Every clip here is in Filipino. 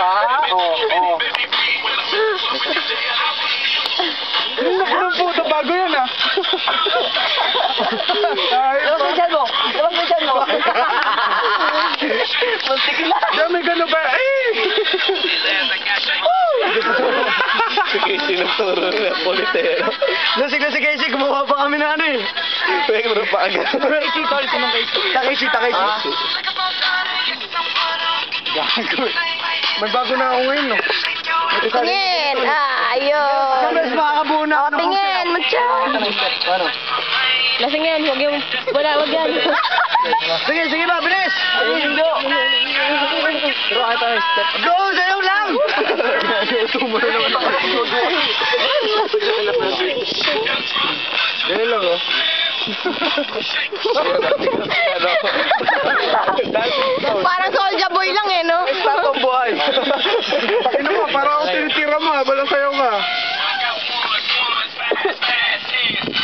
Oo. Ang puto, bago yan ah. Labas mo dyan mo. Muntik na. Dami gano'n ba? Si Casey nagturo na politero. Lasig na si Casey, gumawa pa kami na ano eh. Pwede mo pa agad. Casey, tol, sinong Casey? Casey. Gago eh. May bago na ako ngayon, no? Tingin. Ayun. Mas makakabuo na ako ng Tingin, matcha. Ano? Lasingin, wag yan. Sige ba, bilis! Pero kahit tayo, step. Go! Sayaw lang! Tumuro naman ako. Ganun lang, oh. Parang Soulja Boy lang eh, no? Tapang buhay. Ino mo, parang ako tinitira mo, walang sayaw ka.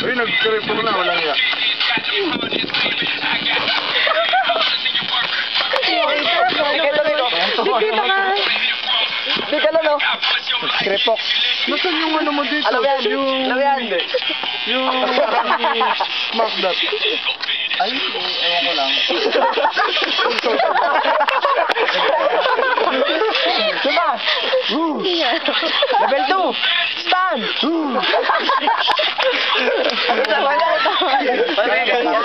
Uy, nag-trip mo na, walang ya. Dito ka. Di ka lang, no? Krepok. Nasaan yung ano mo dito? Alam yan. Yung smack that. Ay, ewan ko lang. Diba? Level 2. Stand.